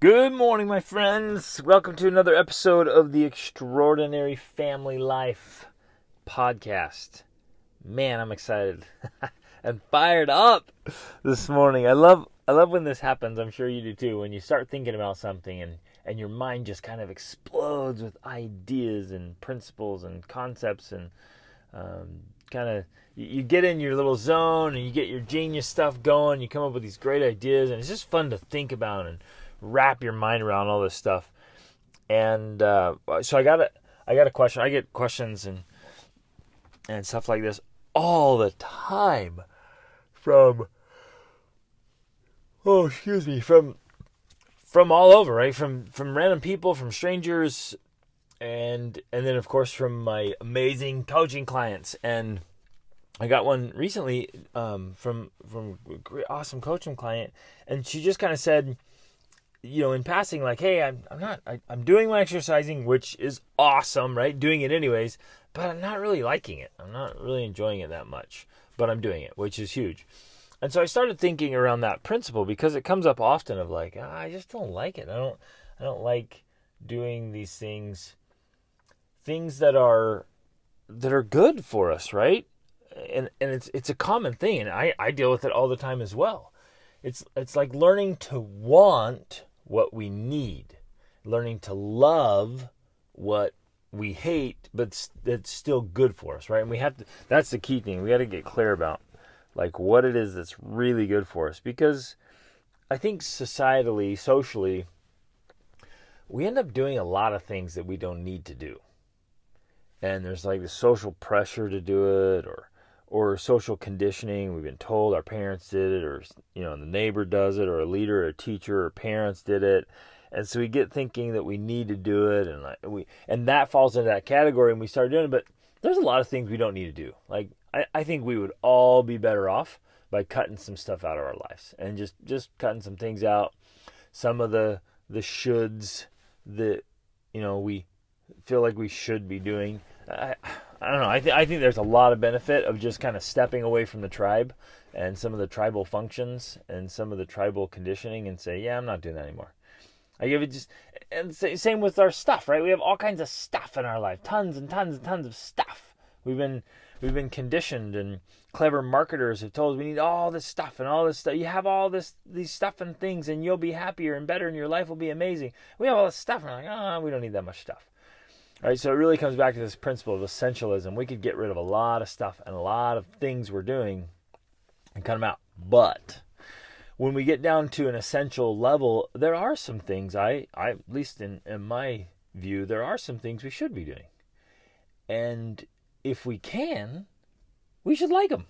Good morning, my friends. Welcome to another episode of the Extraordinary Family Life podcast. Man, I'm excited and fired up this morning. I love when this happens. I'm sure you do too. When you start thinking about something and your mind just kind of explodes with ideas and principles and concepts and kind of you get in your little zone and you get your genius stuff going. You come up with these great ideas and it's just fun to think about and wrap your mind around all this stuff. And so I got a question. I get questions and stuff like this all the time from from all over, right? From random people, from strangers, and then of course from my amazing coaching clients. And I got one recently from a great, awesome coaching client, and she just kind of said, in passing, like, hey, I'm doing my exercising, which is awesome, right? Doing it anyways, but I'm not really liking it. I'm not really enjoying it that much, but I'm doing it, which is huge. And so I started thinking around that principle because it comes up often of like, I just don't like it. I don't like doing these things that are good for us, right? And it's a common thing, and I deal with it all the time as well. It's like learning to want what we need, learning to love what we hate, but that's still good for us, right? And that's the key thing. We got to get clear about like what it is that's really good for us, because I think societally, socially, we end up doing a lot of things that we don't need to do. And there's like the social pressure to do it, or social conditioning. We've been told our parents did it, or the neighbor does it, or a leader, or a teacher, or parents did it, and so we get thinking that we need to do it, and that falls into that category, and we start doing it. But there's a lot of things we don't need to do. Like I think we would all be better off by cutting some stuff out of our lives and just cutting some things out. Some of the shoulds that we feel like we should be doing. I don't know. I think there's a lot of benefit of just kind of stepping away from the tribe and some of the tribal functions and some of the tribal conditioning and say, yeah, I'm not doing that anymore. I give it just, and same with our stuff, right? We have all kinds of stuff in our life, tons and tons and tons of stuff. We've been conditioned, and clever marketers have told us we need all this stuff and all this stuff. You have all these stuff and things, and you'll be happier and better, and your life will be amazing. We have all this stuff, and we're like, we don't need that much stuff. All right, so it really comes back to this principle of essentialism. We could get rid of a lot of stuff and a lot of things we're doing and cut them out. But when we get down to an essential level, there are some things, I at least in my view, there are some things we should be doing. And if we can, we should like them.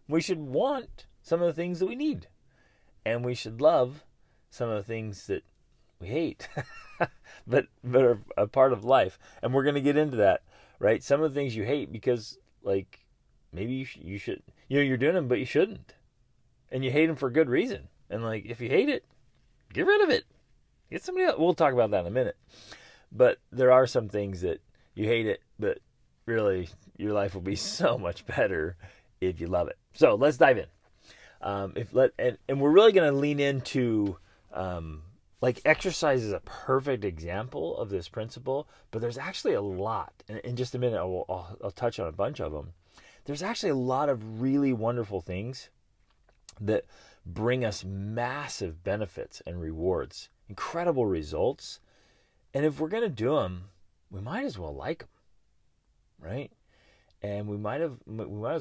We should want some of the things that we need. And we should love some of the things that we hate, but are a part of life. And we're going to get into that, right? Some of the things you hate because, like, maybe you should, you're doing them, but you shouldn't. And you hate them for good reason. And, like, if you hate it, get rid of it. Get somebody else. We'll talk about that in a minute. But there are some things that you hate it, but really your life will be so much better if you love it. So let's dive in. And we're really going to lean into, like, exercise is a perfect example of this principle, but there's actually a lot. And in just a minute, I'll touch on a bunch of them. There's actually a lot of really wonderful things that bring us massive benefits and rewards, incredible results. And if we're going to do them, we might as well like them, right? And we might as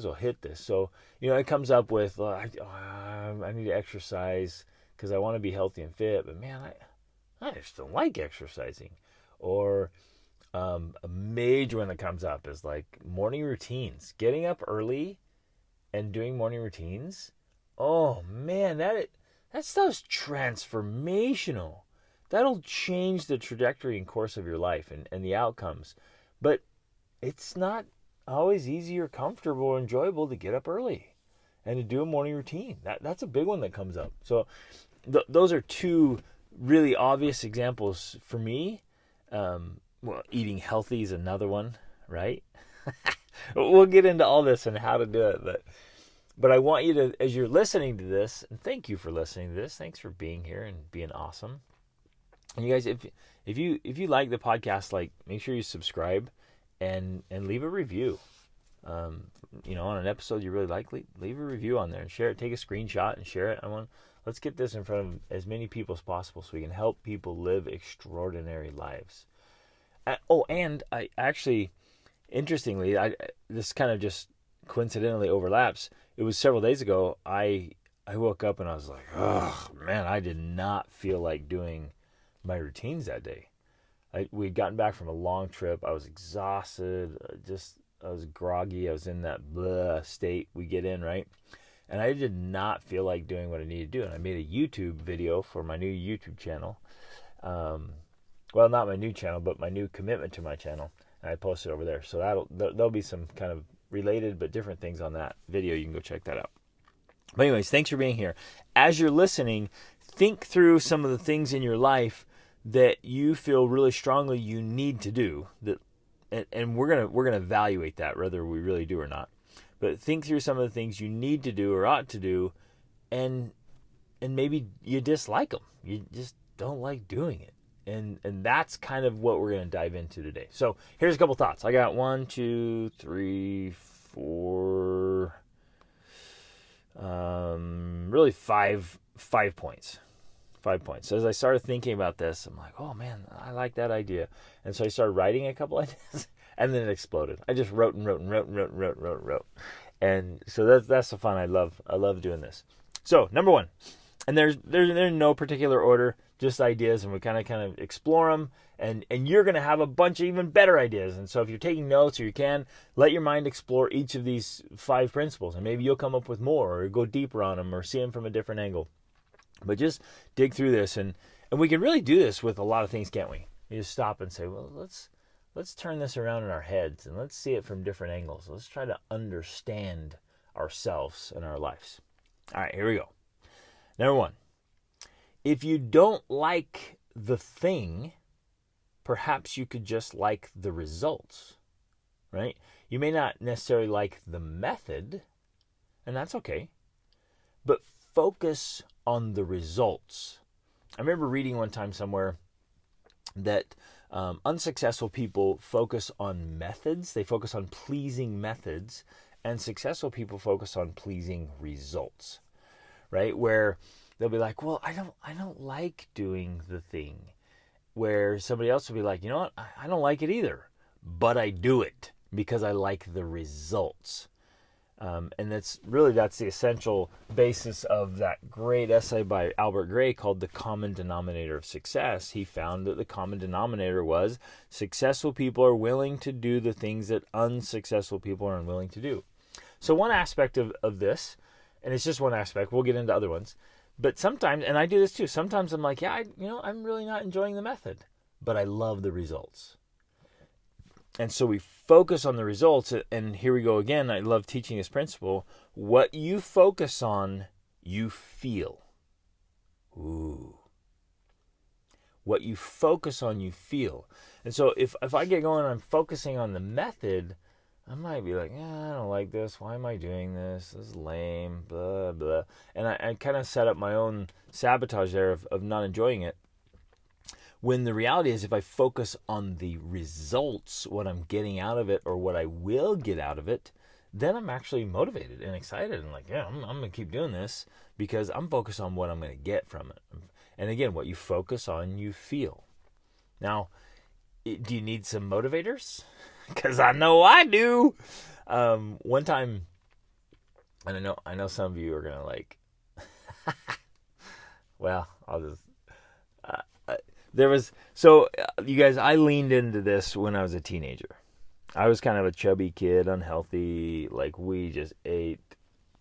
well hit this. So, it comes up with, I need to exercise because I want to be healthy and fit, but man, I just don't like exercising. Or a major one that comes up is like morning routines. Getting up early and doing morning routines. Oh man, that stuff's transformational. That'll change the trajectory and course of your life and the outcomes. But it's not always easy or comfortable or enjoyable to get up early and to do a morning routine. That's a big one that comes up. So those are two really obvious examples for me. Eating healthy is another one, right? We'll get into all this and how to do it, but I want you to, as you're listening to this, and thank you for listening to this. Thanks for being here and being awesome. And you guys, if you like the podcast, like, make sure you subscribe and leave a review. On an episode you really like, leave a review on there and share it. Take a screenshot and share it. Let's get this in front of as many people as possible so we can help people live extraordinary lives. And I actually, interestingly, this kind of just coincidentally overlaps. It was several days ago. I woke up and I was like, oh man, I did not feel like doing my routines that day. We'd gotten back from a long trip. I was exhausted. I was groggy. I was in that blah state we get in, right? And I did not feel like doing what I needed to do. And I made a YouTube video for my new YouTube channel. Well, not my new channel, but my new commitment to my channel. And I posted over there. So there'll be some kind of related but different things on that video. You can go check that out. But anyways, thanks for being here. As you're listening, think through some of the things in your life that you feel really strongly you need to do, and we're gonna evaluate that whether we really do or not. But think through some of the things you need to do or ought to do, and maybe you dislike them. You just don't like doing it, and that's kind of what we're gonna dive into today. So here's a couple thoughts. I got 1, 2, 3, 4, really five points. 5 points. So as I started thinking about this, I'm like, oh man, I like that idea. And so I started writing a couple ideas, and then it exploded. I just wrote. And so that's the fun. I love doing this. So number 1, and there's no particular order, just ideas, and we kind of explore them. And you're going to have a bunch of even better ideas. And so if you're taking notes, or you can, let your mind explore each of these 5 principles, and maybe you'll come up with more, or go deeper on them, or see them from a different angle. But just dig through this, and we can really do this with a lot of things, can't we? You just stop and say, well, let's turn this around in our heads, and let's see it from different angles. Let's try to understand ourselves and our lives. All right, here we go. Number 1, if you don't like the thing, perhaps you could just like the results, right? You may not necessarily like the method, and that's okay, but focus on the results. I remember reading one time somewhere that unsuccessful people focus on methods. They focus on pleasing methods, and successful people focus on pleasing results, right? Where they'll be like, well, I don't like doing the thing. Where somebody else will be like, you know what? I don't like it either, but I do it because I like the results. And that's the essential basis of that great essay by Albert Gray called The Common Denominator of Success. He found that the common denominator was successful people are willing to do the things that unsuccessful people are unwilling to do. So one aspect of this, and it's just one aspect, we'll get into other ones, but sometimes, and I do this too, sometimes I'm like, yeah, I'm really not enjoying the method, but I love the results. And so we focus on the results, and here we go again. I love teaching this principle. What you focus on, you feel. Ooh. What you focus on, you feel. And so if I get going, I'm focusing on the method, I might be like, I don't like this. Why am I doing this? This is lame, blah, blah. And I kind of set up my own sabotage there of not enjoying it. When the reality is, if I focus on the results, what I'm getting out of it or what I will get out of it, then I'm actually motivated and excited and like, yeah, I'm going to keep doing this because I'm focused on what I'm going to get from it. And again, what you focus on, you feel. Now, do you need some motivators? Because I know I do. One time, and I know some of you are going to like, well, I'll just... you guys, I leaned into this when I was a teenager. I was kind of a chubby kid, unhealthy. Like, we just ate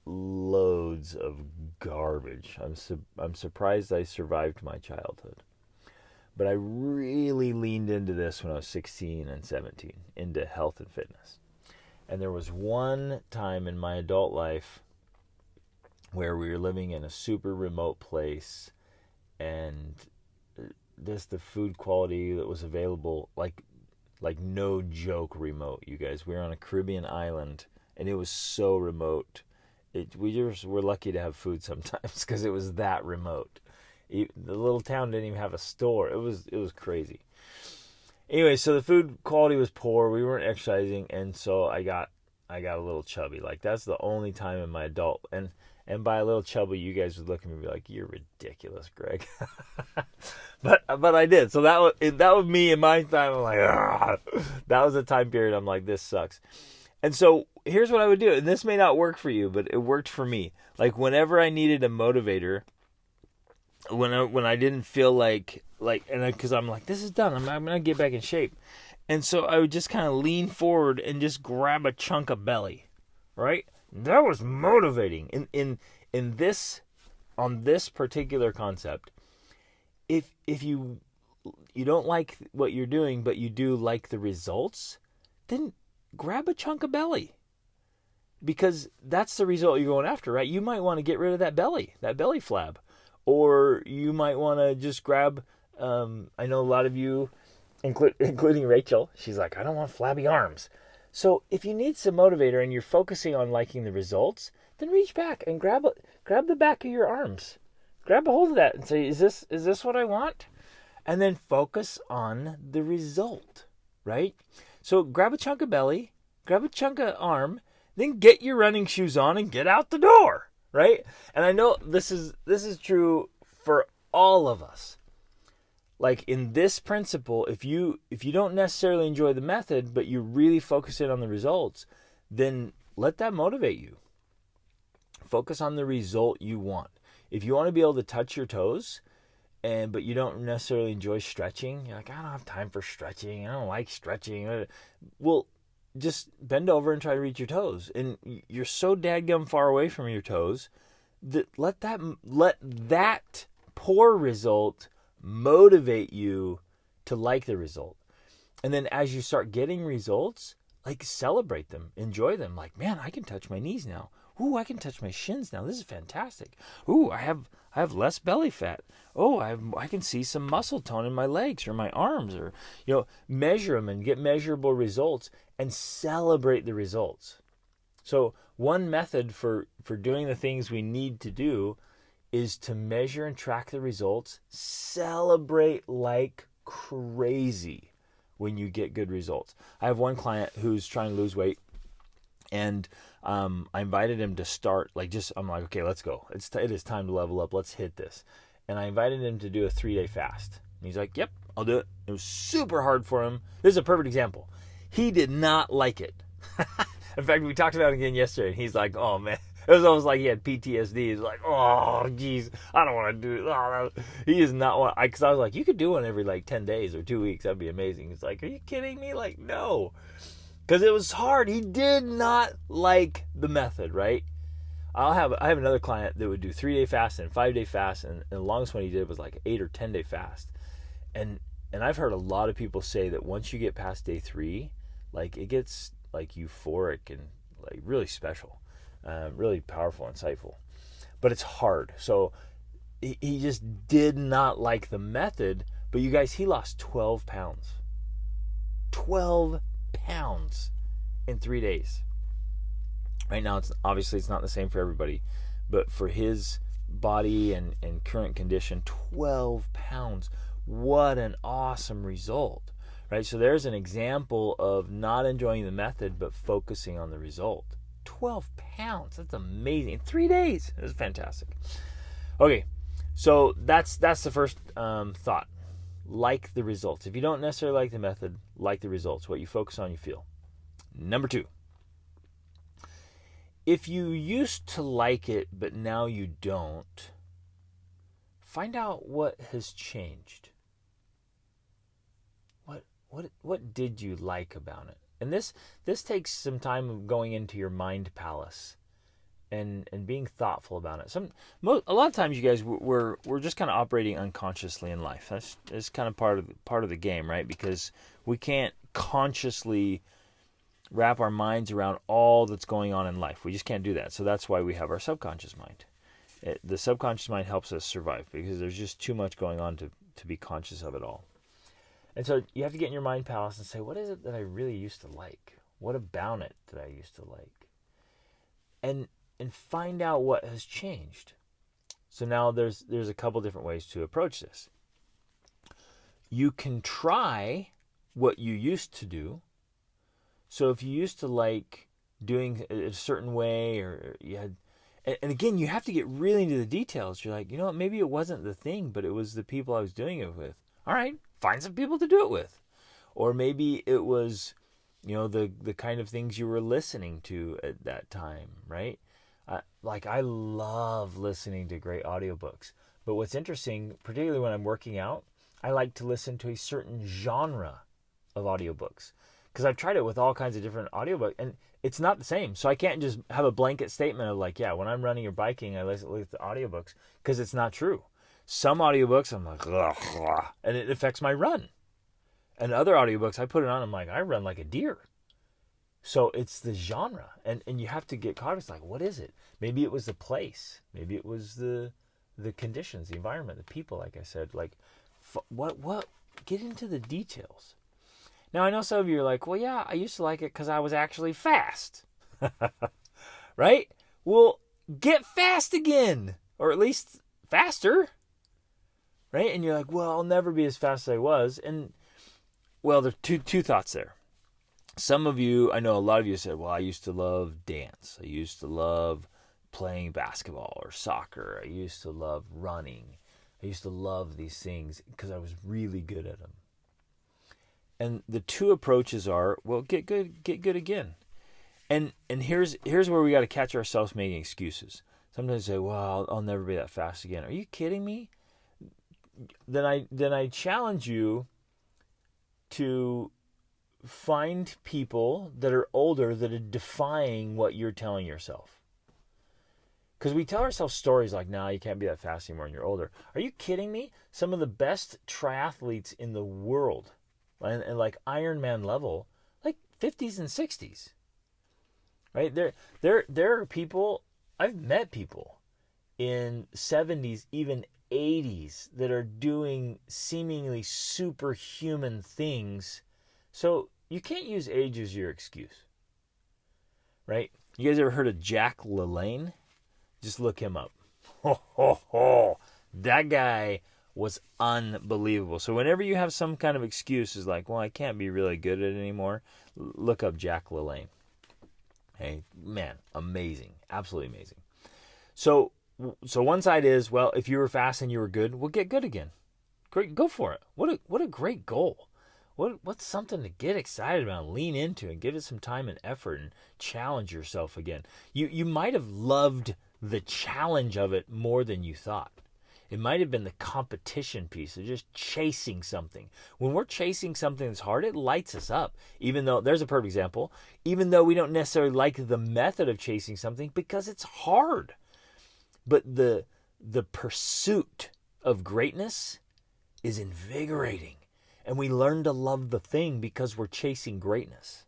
loads of garbage. I'm surprised I survived my childhood. But I really leaned into this when I was 16 and 17, into health and fitness. And there was one time in my adult life where we were living in a super remote place, and the food quality that was available, like no joke remote, you guys. We were on a Caribbean island, and it was so remote. We just were lucky to have food sometimes because it was that remote. The little town didn't even have a store. It was crazy. Anyway, so the food quality was poor. We weren't exercising, and so I got a little chubby. Like, that's the only time in my adult, and by a little chubby, you guys would look at me and be like, "You're ridiculous, Greg." but I did. So that was me in my time. I'm like, "Ugh." That was a time period. I'm like, this sucks. And so here's what I would do. And this may not work for you, but it worked for me. Like, whenever I needed a motivator, when I didn't feel like because I'm like, this is done. I'm gonna get back in shape. And so I would just kind of lean forward and just grab a chunk of belly, right? That was motivating. In this, on this particular concept, if you don't like what you're doing, but you do like the results, then grab a chunk of belly, because that's the result you're going after, right? You might want to get rid of that belly flab, or you might want to just grab. I know a lot of you, including Rachel, she's like, I don't want flabby arms. So if you need some motivator and you're focusing on liking the results, then reach back and grab the back of your arms. Grab a hold of that and say, is this what I want? And then focus on the result, right? So grab a chunk of belly, grab a chunk of arm, then get your running shoes on and get out the door, right? And I know this is true for all of us. Like, in this principle, if you don't necessarily enjoy the method, but you really focus in on the results, then let that motivate you. Focus on the result you want. If you want to be able to touch your toes, but you don't necessarily enjoy stretching, you're like, I don't have time for stretching. I don't like stretching. Well, just bend over and try to reach your toes. And you're so dadgum far away from your toes that let that poor result motivate you to like the result. And then as you start getting results, like, celebrate them, enjoy them. Like, man, I can touch my knees now. Ooh, I can touch my shins now. This is fantastic. Ooh, I have less belly fat. Oh, I can see some muscle tone in my legs or my arms, or, measure them and get measurable results and celebrate the results. So one method for doing the things we need to do is to measure and track the results, celebrate like crazy when you get good results. I have one client who's trying to lose weight, and I invited him to start, I'm like, okay, let's go. It is time to level up. Let's hit this. And I invited him to do a 3-day fast. And he's like, yep, I'll do it. It was super hard for him. This is a perfect example. He did not like it. In fact, we talked about it again yesterday, and he's like, oh, man. It was almost like he had PTSD. He's like, oh, geez, I don't want to do it. Oh, he is not want. Because I was like, you could do one every 10 days or 2 weeks. That'd be amazing. He's like, are you kidding me? Like, no. Because it was hard. He did not like the method, right? I have another client that would do 3-day fast and 5-day fast, and the longest one he did was 8 or 10-day fast. And I've heard a lot of people say that once you get past day 3, it gets euphoric and really special. Really powerful, insightful, but it's hard. So he just did not like the method. But you guys, he lost 12 pounds. 12 pounds in 3 days. Right now, it's not the same for everybody, but for his body and current condition, 12 pounds. What an awesome result, right? So there's an example of not enjoying the method, but focusing on the result. 12 pounds. That's amazing. In 3 days. It was fantastic. Okay, so that's the first thought. Like the results. If you don't necessarily like the method, like the results. What you focus on, you feel. Number 2. If you used to like it, but now you don't, find out what has changed. What did you like about it? And this takes some time of going into your mind palace and being thoughtful about it. A lot of times, you guys, we're just kind of operating unconsciously in life. That's kind of part of the game, right? Because we can't consciously wrap our minds around all that's going on in life. We just can't do that. So that's why we have our subconscious mind. The subconscious mind helps us survive because there's just too much going on to be conscious of it all. And so you have to get in your mind palace and say, what is it that I really used to like? What about it that I used to like? And find out what has changed. So now there's a couple different ways to approach this. You can try what you used to do. So if you used to like doing a certain way, or you had, and again, you have to get really into the details. You're like, you know what, maybe it wasn't the thing, but it was the people I was doing it with. All right, find some people to do it with. Or maybe it was, the kind of things you were listening to at that time, right? Like I love listening to great audiobooks. But what's interesting, particularly when I'm working out, I like to listen to a certain genre of audiobooks. Because I've tried it with all kinds of different audiobooks, and it's not the same. So I can't just have a blanket statement of like, yeah, when I'm running or biking, I listen to audiobooks, because it's not true. Some audiobooks, I'm like, ugh, and it affects my run. And other audiobooks, I put it on, I'm like, I run like a deer. So it's the genre, and you have to get cognizant, like, what is it? Maybe it was the place. Maybe it was the conditions, the environment, the people, like I said. Like, what? Get into the details. Now, I know some of you are like, well, yeah, I used to like it because I was actually fast. Right? Well, get fast again, or at least faster. Right? And you're like, well, I'll never be as fast as I was. And, well, there are two thoughts there. Some of you, I know a lot of you said, well, I used to love dance. I used to love playing basketball or soccer. I used to love running. I used to love these things because I was really good at them. And the two approaches are, well, get good again. And here's where we got to catch ourselves making excuses. Sometimes say, well, I'll never be that fast again. Are you kidding me? Then I challenge you to find people that are older that are defying what you're telling yourself. Because we tell ourselves stories like, nah, you can't be that fast anymore when you're older. Are you kidding me? Some of the best triathletes in the world, and like Ironman level, like 50s and 60s. Right? There are people, I've met people in 70s, even 80s, that are doing seemingly superhuman things. So you can't use age as your excuse. Right? You guys ever heard of Jack LaLanne? Just look him up. That guy was unbelievable. So whenever you have some kind of excuses like, well, I can't be really good at it anymore, look up Jack LaLanne. Hey, man, amazing. Absolutely amazing. So one side is, well, if you were fast and you were good, well, get good again. Great, go for it. What a great goal. What's something to get excited about and lean into and give it some time and effort and challenge yourself again. You might have loved the challenge of it more than you thought. It might have been the competition piece of just chasing something. When we're chasing something that's hard, it lights us up. Even though, there's a perfect example, even though we don't necessarily like the method of chasing something because it's hard. But the pursuit of greatness is invigorating. And we learn to love the thing because we're chasing greatness.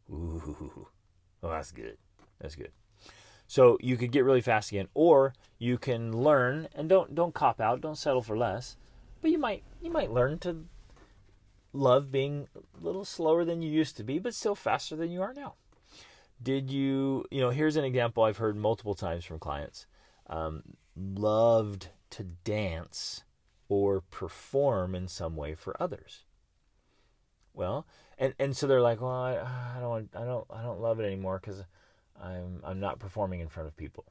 Ooh, well, that's good. That's good. So you could get really fast again, or you can learn, and don't cop out, don't settle for less, but you might learn to love being a little slower than you used to be, but still faster than you are now. Did you here's an example I've heard multiple times from clients. Loved to dance or perform in some way for others. Well, and so they're like, well, I don't love it anymore because I'm not performing in front of people,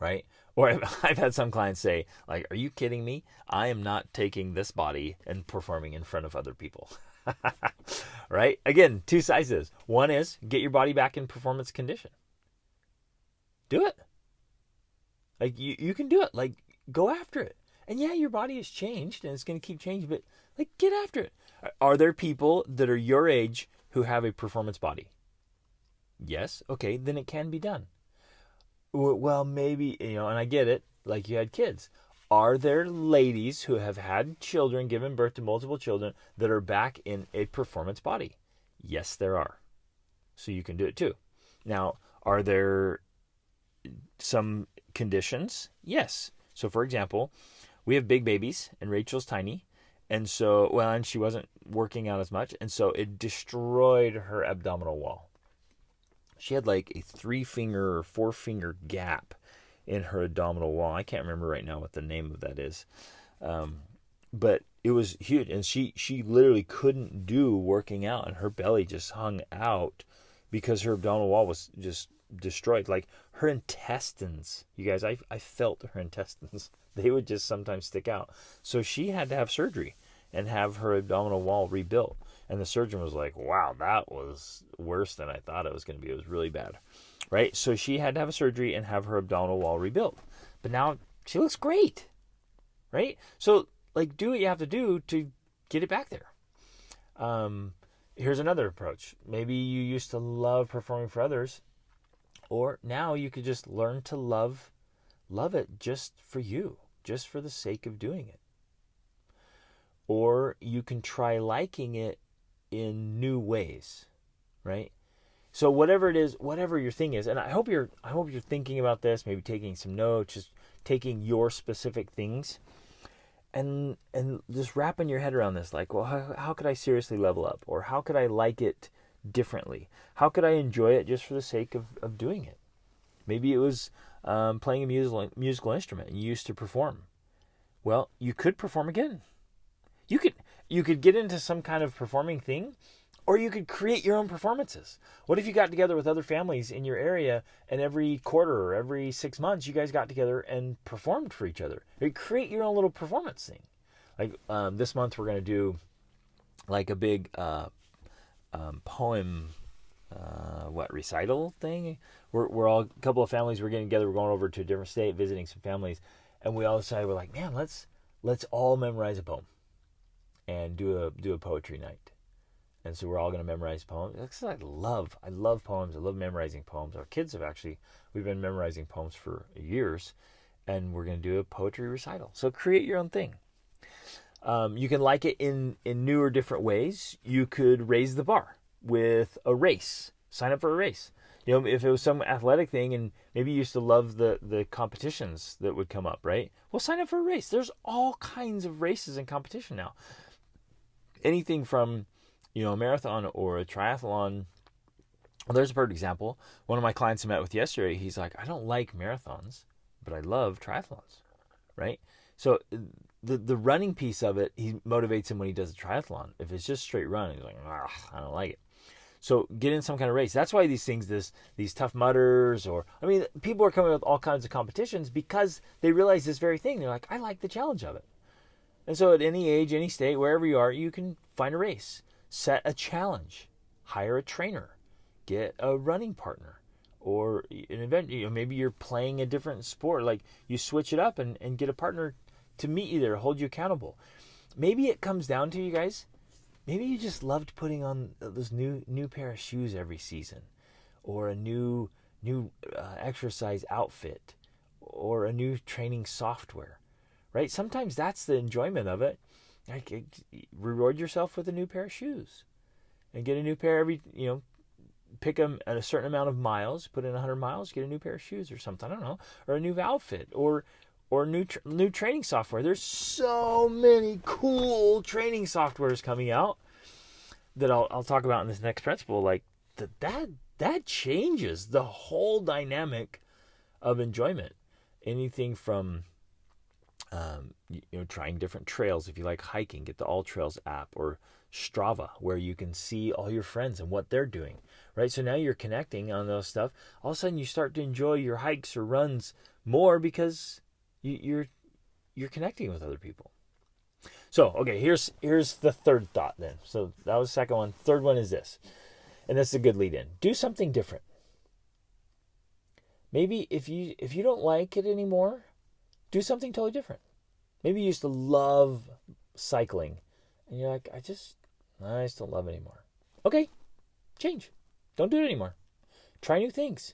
right? Or I've had some clients say, like, are you kidding me? I am not taking this body and performing in front of other people, right? Again, two sides of this. One is get your body back in performance condition. Do it. Like you can do it. Like go after it. And yeah, your body has changed and it's going to keep changing, but like get after it. Are there people that are your age who have a performance body? Yes. Okay, then it can be done. Well, maybe, and I get it, like you had kids. Are there ladies who have had children, given birth to multiple children, that are back in a performance body? Yes, there are. So you can do it too. Now, are there some conditions? Yes. So for example, we have big babies and Rachel's tiny. And so, and she wasn't working out as much. And so it destroyed her abdominal wall. She had like a 3-finger or 4-finger gap in her abdominal wall. I can't remember right now what the name of that is. But it was huge, and she literally couldn't do working out, and her belly just hung out because her abdominal wall was just destroyed. Like her intestines, you guys, I felt her intestines. They would just sometimes stick out. So she had to have surgery and have her abdominal wall rebuilt. And the surgeon was like, wow, that was worse than I thought it was going to be. It was really bad, right? So she had to have a surgery and have her abdominal wall rebuilt. But now she looks great, right? So, like, do what you have to do to get it back there. Here's another approach. Maybe you used to love performing for others, or now you could just learn to love it just for you, just for the sake of doing it. Or you can try liking it in new ways, right? So whatever it is, whatever your thing is, and I hope you're thinking about this, maybe taking some notes, just taking your specific things, and just wrapping your head around this, like, well, how could I seriously level up, or how could I like it differently? How could I enjoy it just for the sake of doing it? Maybe it was playing a musical instrument and you used to perform. Well, you could perform again. You could get into some kind of performing thing, or you could create your own performances. What if you got together with other families in your area, and every quarter or every 6 months you guys got together and performed for each other? You create your own little performance thing. Like this month we're going to do like a big poem recital thing. We're all, a couple of families, we're getting together, we're going over to a different state, visiting some families, and we all decided, we're like, man, let's all memorize a poem and do a poetry night. And so we're all going to memorize poems. I love poems. I love memorizing poems. Our kids we've been memorizing poems for years, and we're going to do a poetry recital. So create your own thing. You can like it in new or different ways. You could raise the bar with a race. Sign up for a race. You know, if it was some athletic thing, and maybe you used to love the competitions that would come up, right? Well, sign up for a race. There's all kinds of races and competition now. Anything from, a marathon or a triathlon. Well, there's a perfect example. One of my clients I met with yesterday, he's like, I don't like marathons, but I love triathlons, right? So the running piece of it, he motivates him when he does a triathlon. If it's just straight run, he's like, I don't like it. So get in some kind of race. That's why these things, these Tough Mudders, people are coming up with all kinds of competitions because they realize this very thing. They're like, I like the challenge of it. And so at any age, any state, wherever you are, you can find a race. Set a challenge. Hire a trainer. Get a running partner. Or an event, maybe you're playing a different sport. Like you switch it up and get a partner to meet you there, hold you accountable. Maybe it comes down to, you guys, maybe you just loved putting on those new pair of shoes every season. Or a new exercise outfit. Or a new training software. Right? Sometimes that's the enjoyment of it. Like, reward yourself with a new pair of shoes. And get a new pair every, pick them at a certain amount of miles, put in 100 miles, get a new pair of shoes or something, I don't know. Or a new outfit. Or new training software. There's so many cool training softwares coming out that I'll talk about in this next principle. Like, that changes the whole dynamic of enjoyment. Anything from trying different trails. If you like hiking, get the All Trails app, or Strava, where you can see all your friends and what they're doing, right? So now you're connecting on those stuff. All of a sudden you start to enjoy your hikes or runs more because you're connecting with other people. So, okay, here's the third thought then. So that was the second one. Third one is this, and this is a good lead in. Do something different. Maybe if you don't like it anymore, do something totally different. Maybe you used to love cycling, and you're like, I just don't love it anymore. Okay, change. Don't do it anymore. Try new things.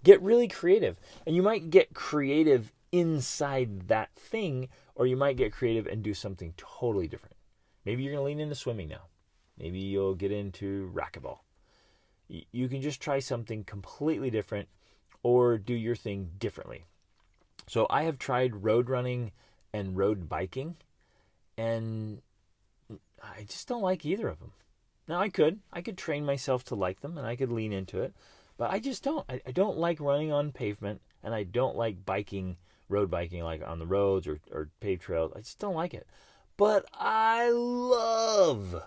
Get really creative. And you might get creative inside that thing, or you might get creative and do something totally different. Maybe you're going to lean into swimming now. Maybe you'll get into racquetball. You can just try something completely different, or do your thing differently. So I have tried road running and road biking, and I just don't like either of them. Now I could train myself to like them, and I could lean into it, but I just don't. I don't like running on pavement. and I don't like road biking, like on the roads or paved trails. I just don't like it. But I love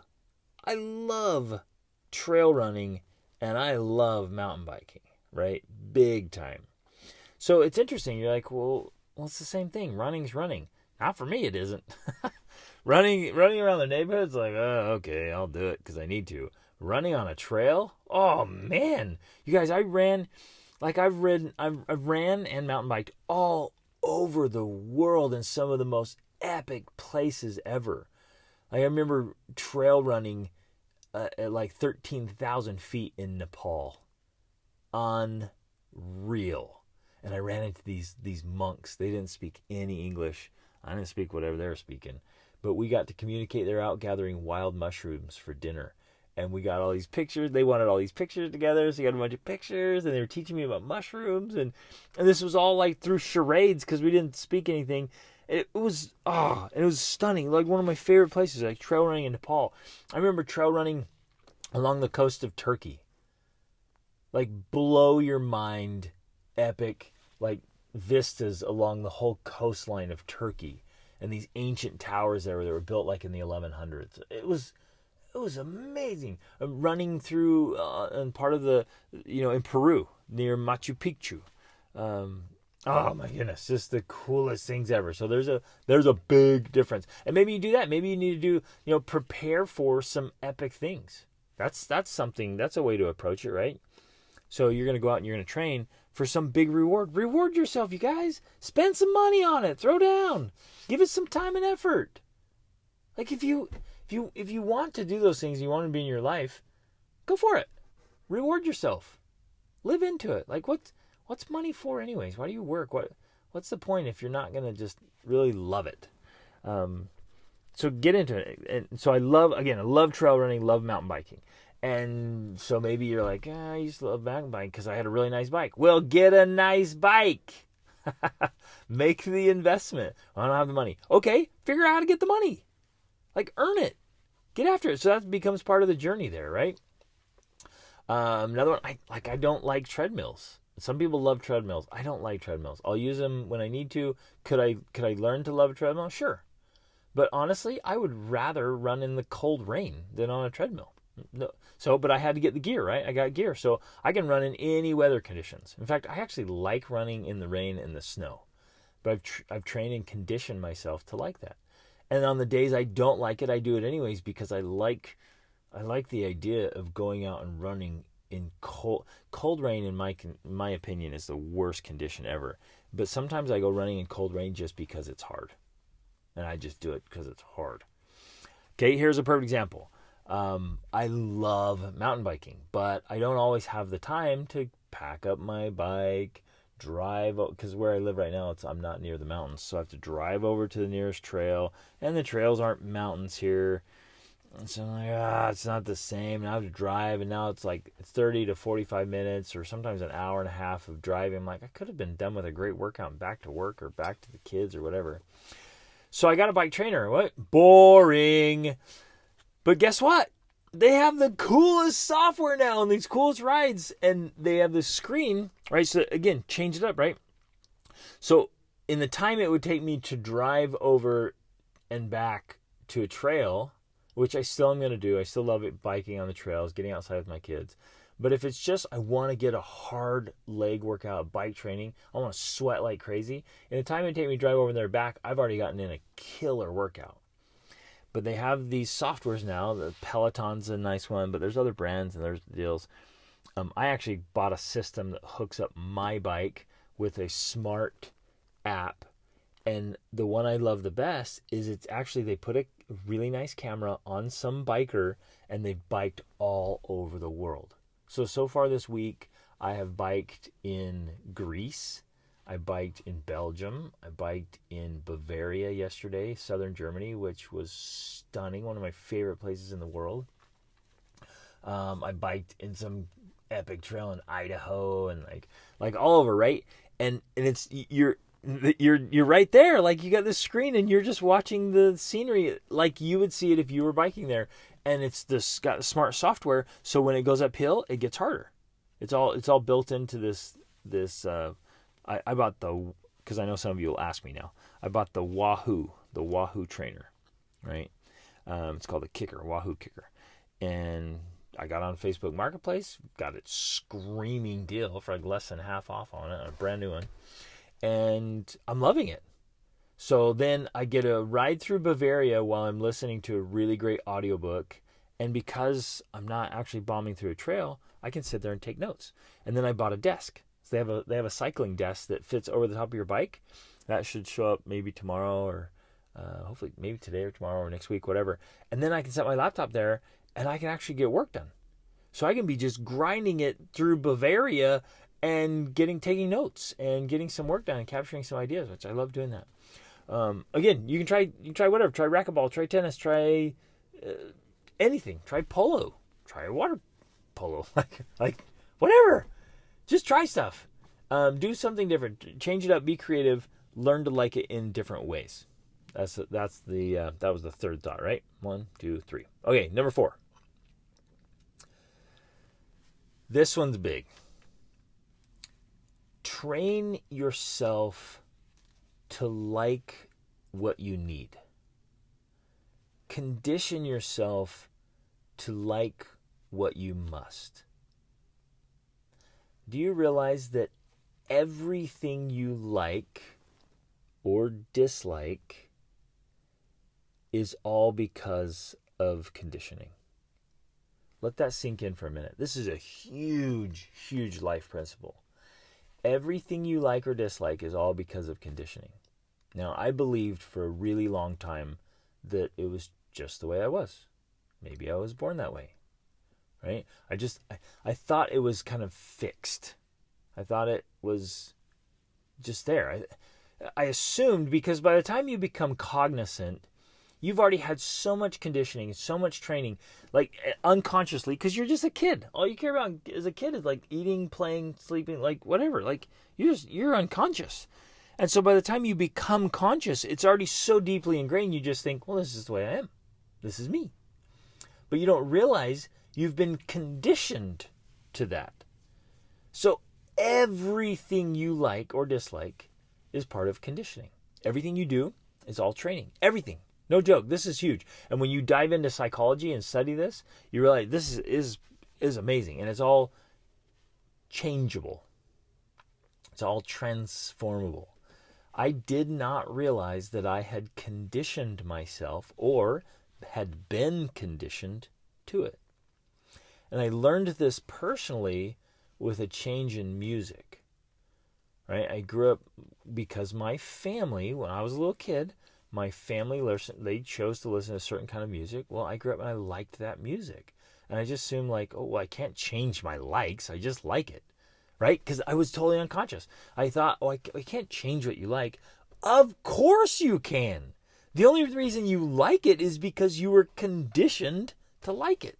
trail running, and I love mountain biking, right? Big time. So it's interesting. You're like, well, it's the same thing. Running's running. Not for me, it isn't. running around the neighborhood's like, oh, okay, I'll do it because I need to. Running on a trail? Oh man, you guys, I've ran and mountain biked all over the world in some of the most epic places ever. Like I remember trail running at like 13,000 feet in Nepal. Unreal. And I ran into these monks. They didn't speak any English. I didn't speak whatever they were speaking. But we got to communicate. They're out gathering wild mushrooms for dinner. And we got all these pictures. They wanted all these pictures together. So you got a bunch of pictures. And they were teaching me about mushrooms. And this was all like through charades because we didn't speak anything. It was stunning. Like one of my favorite places, like trail running in Nepal. I remember trail running along the coast of Turkey. Like blow your mind, epic, like vistas along the whole coastline of Turkey. And these ancient towers there that were built like in the 1100s. It was amazing. Running through and part of the, in Peru near Machu Picchu. Oh my goodness, just the coolest things ever. So there's a big difference. And maybe you do that. Maybe you need to do, prepare for some epic things. That's something, that's a way to approach it, right? So you're going to go out and you're going to train for some big reward. Reward yourself, you guys. Spend some money on it. Throw down. Give it some time and effort. Like if you want to do those things, you want to be in your life, go for it. Reward yourself. Live into it. Like what's money for anyways? Why do you work? What's the point if you're not going to just really love it? So get into it. And so I love trail running, love mountain biking. And so maybe you're like, I used to love mountain biking because I had a really nice bike. Well, get a nice bike. Make the investment. I don't have the money. Okay, figure out how to get the money. Like earn it. Get after it. So that becomes part of the journey there, right? Another one, I don't like treadmills. Some people love treadmills. I don't like treadmills. I'll use them when I need to. Could I learn to love a treadmill? Sure. But honestly, I would rather run in the cold rain than on a treadmill. No. But I had to get the gear, right? I got gear. So I can run in any weather conditions. In fact, I actually like running in the rain and the snow. But I've trained and conditioned myself to like that. And on the days I don't like it, I do it anyways because I like the idea of going out and running in cold rain. In my opinion, is the worst condition ever. But sometimes I go running in cold rain just because it's hard, and I just do it because it's hard. Okay, here's a perfect example. I love mountain biking, but I don't always have the time to pack up my bike, drive, because where I live right now, I'm not near the mountains, so I have to drive over to the nearest trail, and the trails aren't mountains here. And so I'm like, it's not the same. And I have to drive, and now it's like 30 to 45 minutes or sometimes an hour and a half of driving. I'm like, I could have been done with a great workout and back to work or back to the kids or whatever. So I got a bike trainer. What? Boring. But guess what? They have the coolest software now and these coolest rides. And they have this screen, right? So again, change it up, right? So in the time it would take me to drive over and back to a trail, which I still am going to do. I still love it, biking on the trails, getting outside with my kids. But if it's just I want to get a hard leg workout, bike training, I want to sweat like crazy, in the time it would take me to drive over there back, I've already gotten in a killer workout. But they have these softwares now. The Peloton's a nice one, but there's other brands and there's deals. I actually bought a system that hooks up my bike with a smart app. And the one I love the best is it's actually, they put a really nice camera on some biker and they've biked all over the world. So far this week, I have biked in Greece. I biked in Belgium. I biked in Bavaria yesterday, southern Germany, which was stunning. One of my favorite places in the world. I biked in some epic trail in Idaho and like all over, right? And it's you're right there. Like you got this screen and you're just watching the scenery like you would see it if you were biking there. And it's got smart software, so when it goes uphill, it gets harder. It's all built into this I bought because I know some of you will ask me now. I bought the Wahoo trainer, right? It's called the Kicker, Wahoo Kicker. And I got on Facebook Marketplace, got it screaming deal for like less than half off on it, a brand new one. And I'm loving it. So then I get a ride through Bavaria while I'm listening to a really great audiobook. And because I'm not actually bombing through a trail, I can sit there and take notes. And then I bought a desk. So they have a cycling desk that fits over the top of your bike. That should show up maybe tomorrow or hopefully maybe today or tomorrow or next week, whatever. And then I can set my laptop there and I can actually get work done. So I can be just grinding it through Bavaria and taking notes and getting some work done and capturing some ideas, which I love doing that. Again, you can try whatever. Try racquetball, try tennis, try anything. Try polo, try water polo, like whatever. Just try stuff. Do something different. Change it up. Be creative. Learn to like it in different ways. That was the third thought, right? 1, 2, 3. Okay, number 4. This one's big. Train yourself to like what you need. Condition yourself to like what you must. Do you realize that everything you like or dislike is all because of conditioning? Let that sink in for a minute. This is a huge, huge life principle. Everything you like or dislike is all because of conditioning. Now, I believed for a really long time that it was just the way I was. Maybe I was born that way, right? I thought it was kind of fixed. I thought it was just there. I assumed because by the time you become cognizant, you've already had so much conditioning, so much training, like unconsciously, because you're just a kid. All you care about as a kid is like eating, playing, sleeping, like whatever. Like you're unconscious. And so by the time you become conscious, it's already so deeply ingrained, you just think, well, this is the way I am. This is me. But you don't realize you've been conditioned to that. So everything you like or dislike is part of conditioning. Everything you do is all training. Everything. No joke. This is huge. And when you dive into psychology and study this, you realize this is amazing. And it's all changeable. It's all transformable. I did not realize that I had conditioned myself or had been conditioned to it. And I learned this personally with a change in music. Right? I grew up because my family, when I was a little kid, my family, they chose to listen to a certain kind of music. Well, I grew up and I liked that music. And I just assumed like, oh, well, I can't change my likes. I just like it. Right? Because I was totally unconscious. I thought, oh, I can't change what you like. Of course you can. The only reason you like it is because you were conditioned to like it.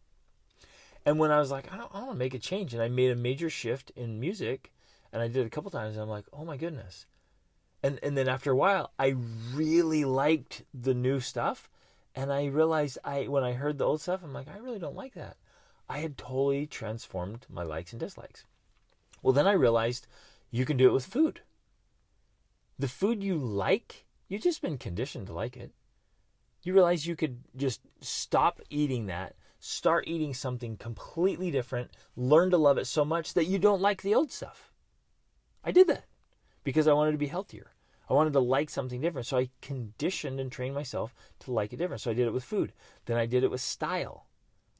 And when I was like, I don't want to make a change, and I made a major shift in music, and I did it a couple times, and I'm like, oh my goodness. And then after a while, I really liked the new stuff, and I realized when I heard the old stuff, I'm like, I really don't like that. I had totally transformed my likes and dislikes. Well, then I realized you can do it with food. The food you like, you've just been conditioned to like it. You realize you could just stop eating that, start eating something completely different, learn to love it so much that you don't like the old stuff. I did that because I wanted to be healthier. I wanted to like something different. So I conditioned and trained myself to like it different. So I did it with food. Then I did it with style,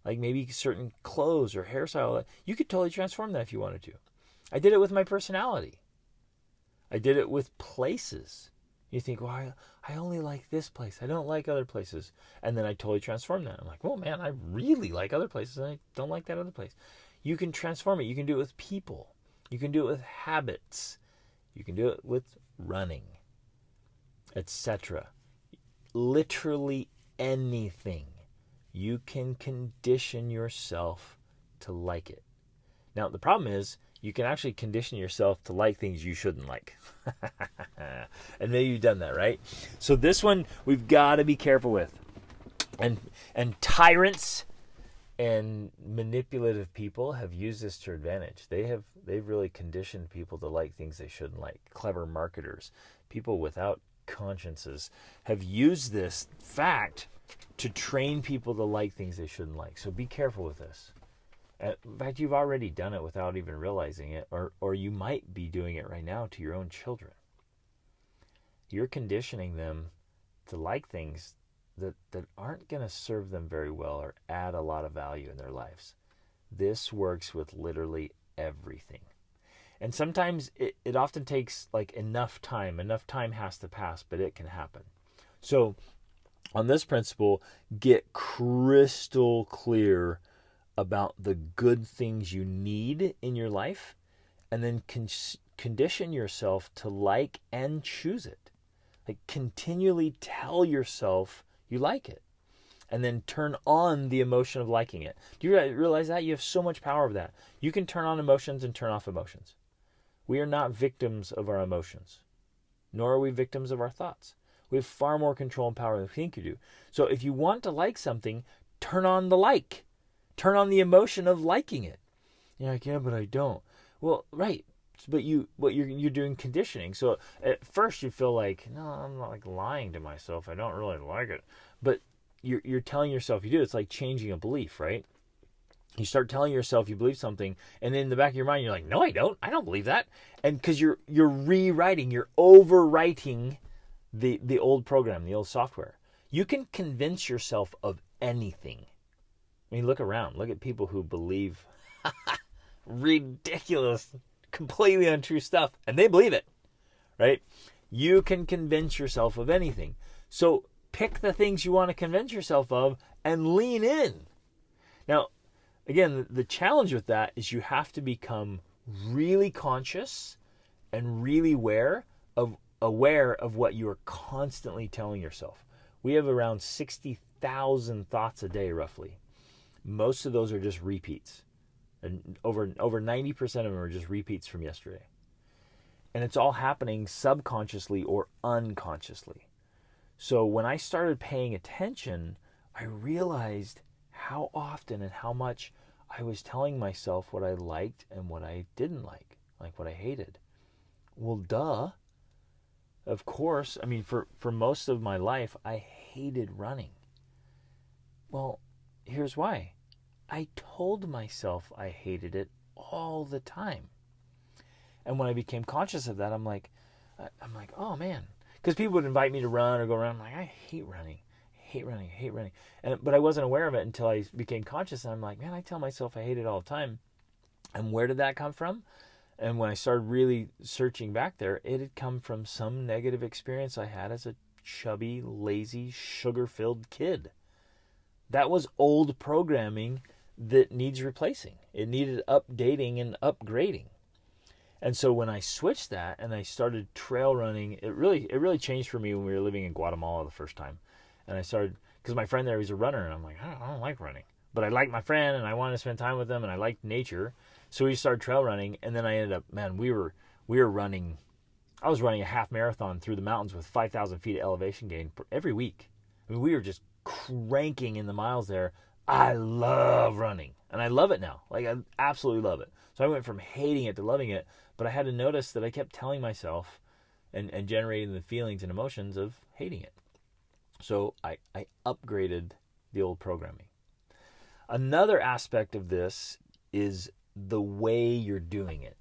like maybe certain clothes or hairstyle. You could totally transform that if you wanted to. I did it with my personality. I did it with places. You think, well, I only like this place. I don't like other places. And then I totally transformed that. I'm like, well, man, I really like other places and I don't like that other place. You can transform it. You can do it with people. You can do it with habits. You can do it with running, etc. Literally anything. You can condition yourself to like it. Now, the problem is you can actually condition yourself to like things you shouldn't like. And maybe you've done that, right? So this one we've got to be careful with. And tyrants And manipulative people have used this to advantage. They've really conditioned people to like things they shouldn't like. Clever marketers, people without consciences, have used this fact to train people to like things they shouldn't like. So be careful with this. In fact, you've already done it without even realizing it, or you might be doing it right now to your own children. You're conditioning them to like things that aren't going to serve them very well or add a lot of value in their lives. This works with literally everything. And sometimes it often takes like enough time. Enough time has to pass, but it can happen. So on this principle, get crystal clear about the good things you need in your life, and then condition yourself to like and choose it. Like continually tell yourself you like it, and then turn on the emotion of liking it. Do you realize that? You have so much power of that. You can turn on emotions and turn off emotions. We are not victims of our emotions, nor are we victims of our thoughts. We have far more control and power than we think you do. So if you want to like something, turn on the like. Turn on the emotion of liking it. You're like, yeah, but I don't. Well, right. But you're doing conditioning. So at first you feel like, no, I'm not like lying to myself. I don't really like it. But you're telling yourself you do. It's like changing a belief, right? You start telling yourself you believe something, and in the back of your mind you're like, no, I don't. I don't believe that. And because you're rewriting, you're overwriting the old program, the old software. You can convince yourself of anything. I mean, look around. Look at people who believe ridiculous, completely untrue stuff, and they believe it, right? You can convince yourself of anything. So pick the things you want to convince yourself of and lean in. Now, again, the challenge with that is you have to become really conscious and really aware of what you are constantly telling yourself. We have around 60,000 thoughts a day, roughly. Most of those are just repeats. And over 90% of them are just repeats from yesterday. And it's all happening subconsciously or unconsciously. So when I started paying attention, I realized how often and how much I was telling myself what I liked and what I didn't like what I hated. Well, duh. Of course, I mean, for most of my life, I hated running. Well, here's why. I told myself I hated it all the time. And when I became conscious of that, I'm like, oh man. Because people would invite me to run or go around. I'm like, I hate running. But I wasn't aware of it until I became conscious. And I'm like, man, I tell myself I hate it all the time. And where did that come from? And when I started really searching back there, it had come from some negative experience I had as a chubby, lazy, sugar-filled kid. That was old programming that needs replacing. It needed updating and upgrading. And so when I switched that and I started trail running, it really changed for me when we were living in Guatemala the first time. And I started, because my friend there, he's a runner, and I'm like, I don't like running. But I liked my friend, and I wanted to spend time with him, and I liked nature. So we started trail running, and then I ended up, man, we were running, I was running a half marathon through the mountains with 5,000 feet of elevation gain every week. I mean, we were just cranking in the miles there. I love running, and I love it now. Like, I absolutely love it. So I went from hating it to loving it, but I had to notice that I kept telling myself and generating the feelings and emotions of hating it. So I upgraded the old programming. Another aspect of this is the way you're doing it.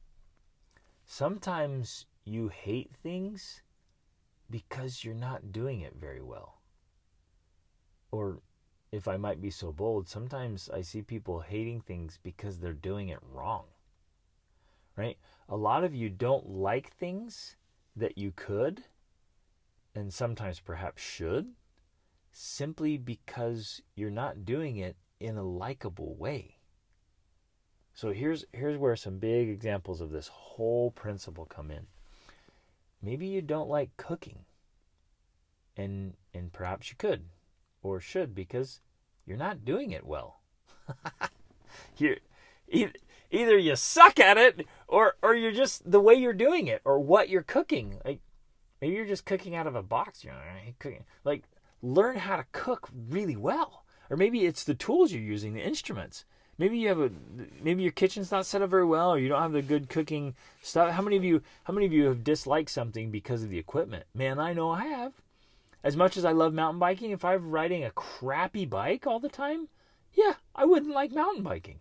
Sometimes you hate things because you're not doing it very well. Or, if I might be so bold, sometimes I see people hating things because they're doing it wrong. Right? A lot of you don't like things that you could, and sometimes perhaps should, simply because you're not doing it in a likable way. So here's where some big examples of this whole principle come in. Maybe you don't like cooking, and perhaps you could or should because you're not doing it well. Either you suck at it or you're just the way you're doing it or what you're cooking. Like maybe you're just cooking out of a box. You know, cooking. Like learn how to cook really well. Or maybe it's the tools you're using, the instruments. Maybe maybe your kitchen's not set up very well, or you don't have the good cooking stuff. How many of you have disliked something because of the equipment? Man, I know I have. As much as I love mountain biking, if I was riding a crappy bike all the time, yeah, I wouldn't like mountain biking.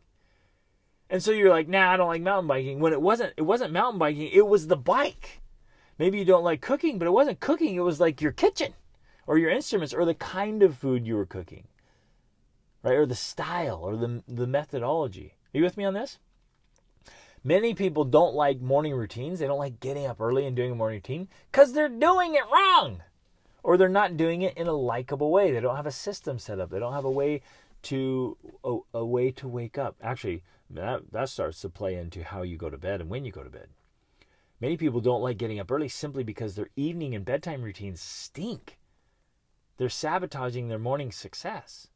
And so you're like, nah, I don't like mountain biking. When it wasn't mountain biking, it was the bike. Maybe you don't like cooking, but it wasn't cooking. It was like your kitchen or your instruments or the kind of food you were cooking, right? Or the style or the methodology. Are you with me on this? Many people don't like morning routines. They don't like getting up early and doing a morning routine because they're doing it wrong. Or they're not doing it in a likable way. They don't have a system set up. They don't have a way to wake up. Actually, that starts to play into how you go to bed and when you go to bed. Many people don't like getting up early simply because their evening and bedtime routines stink. They're sabotaging their morning success.